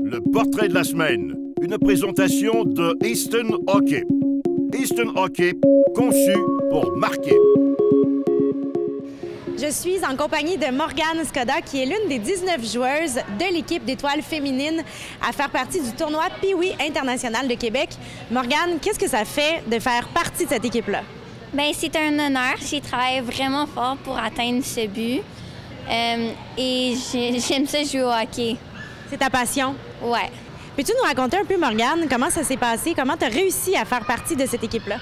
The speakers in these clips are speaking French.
Le portrait de la semaine. Une présentation de Easton Hockey. Easton Hockey, conçu pour marquer. Je suis en compagnie de Morgane Skoda, qui est l'une des 19 joueuses de l'équipe d'étoiles féminines à faire partie du tournoi Pee-Wee international de Québec. Morgane, qu'est-ce que ça fait de faire partie de cette équipe-là? Bien, c'est un honneur. J'ai travaillé vraiment fort pour atteindre ce but. Et j'aime ça jouer au hockey. C'est ta passion? Ouais. Peux-tu nous raconter un peu, Morgane, comment ça s'est passé? Comment tu as réussi à faire partie de cette équipe-là?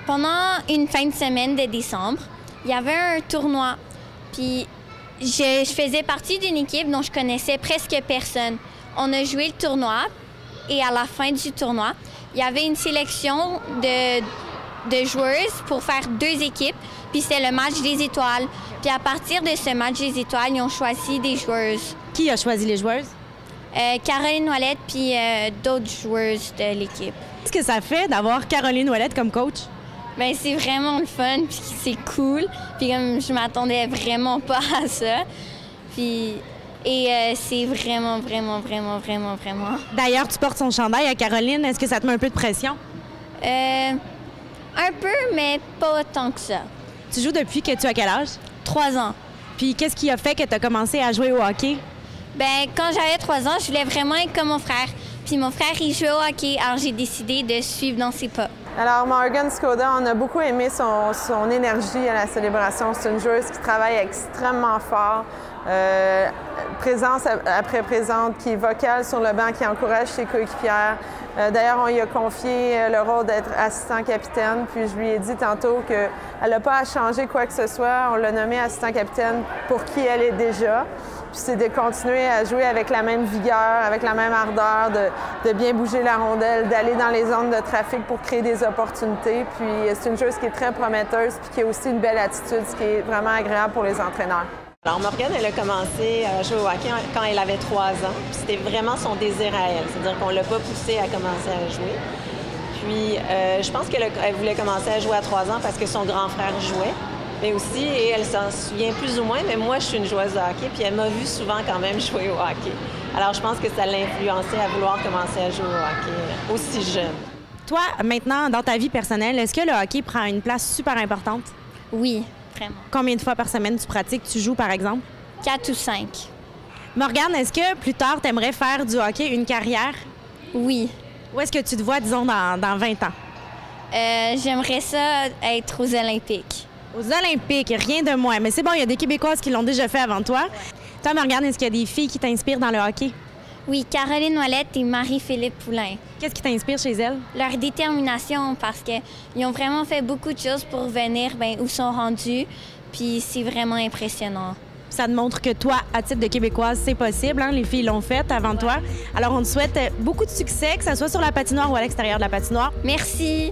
Pendant une fin de semaine de décembre, il y avait un tournoi. Puis je faisais partie d'une équipe dont je connaissais presque personne. On a joué le tournoi et à la fin du tournoi, il y avait une sélection de joueuses pour faire 2 équipes. Puis c'était le match des étoiles. Puis à partir de ce match des étoiles, ils ont choisi des joueuses. Qui a choisi les joueuses? Caroline Ouellette puis d'autres joueuses de l'équipe. Qu'est-ce que ça fait d'avoir Caroline Ouellette comme coach? Bien, c'est vraiment le fun, puis c'est cool. Puis comme je m'attendais vraiment pas à ça. Puis c'est vraiment. D'ailleurs, tu portes son chandail à Caroline. Est-ce que ça te met un peu de pression? Un peu, mais pas autant que ça. Tu joues depuis que tu as quel âge? 3 ans. Puis qu'est-ce qui a fait que tu as commencé à jouer au hockey? Bien, quand j'avais 3 ans, je voulais vraiment être comme mon frère. Puis mon frère, il jouait au hockey, alors j'ai décidé de suivre dans ses pas. Alors, Morgane Skoda, on a beaucoup aimé son énergie à la célébration. C'est une joueuse qui travaille extrêmement fort, présence après présente, qui est vocale sur le banc, qui encourage ses coéquipières. D'ailleurs, on lui a confié le rôle d'être assistant-capitaine, puis je lui ai dit tantôt qu'elle n'a pas à changer quoi que ce soit. On l'a nommée assistant-capitaine pour qui elle est déjà. Puis c'est de continuer à jouer avec la même vigueur, avec la même ardeur, de bien bouger la rondelle, d'aller dans les zones de trafic pour créer des opportunités. Puis c'est une joueuse qui est très prometteuse puis qui a aussi une belle attitude, ce qui est vraiment agréable pour les entraîneurs. Alors Morgane, elle a commencé à jouer au hockey quand elle avait 3 ans. C'était vraiment son désir à elle. C'est-à-dire qu'on ne l'a pas poussée à commencer à jouer. Puis je pense qu'elle voulait commencer à jouer à 3 ans parce que son grand frère jouait. Mais aussi, et elle s'en souvient plus ou moins, mais moi, je suis une joueuse de hockey, puis elle m'a vu souvent quand même jouer au hockey. Alors, je pense que ça l'a influencée à vouloir commencer à jouer au hockey aussi jeune. Toi, maintenant, dans ta vie personnelle, est-ce que le hockey prend une place super importante? Oui, vraiment. Combien de fois par semaine tu pratiques, tu joues, par exemple? 4 ou 5. Morgane, est-ce que plus tard, tu aimerais faire du hockey une carrière? Oui. Où est-ce que tu te vois, disons, dans 20 ans? J'aimerais ça être aux Olympiques. Aux Olympiques, rien de moins. Mais c'est bon, il y a des Québécoises qui l'ont déjà fait avant toi. Toi, Morgane, est-ce qu'il y a des filles qui t'inspirent dans le hockey? Oui, Caroline Ouellette et Marie-Philippe Poulain. Qu'est-ce qui t'inspire chez elles? Leur détermination, parce qu'ils ont vraiment fait beaucoup de choses pour venir où ils sont rendus. Puis c'est vraiment impressionnant. Ça te montre que toi, à titre de Québécoise, c'est possible. Hein? Les filles l'ont fait avant toi. Alors, on te souhaite beaucoup de succès, que ce soit sur la patinoire ou à l'extérieur de la patinoire. Merci!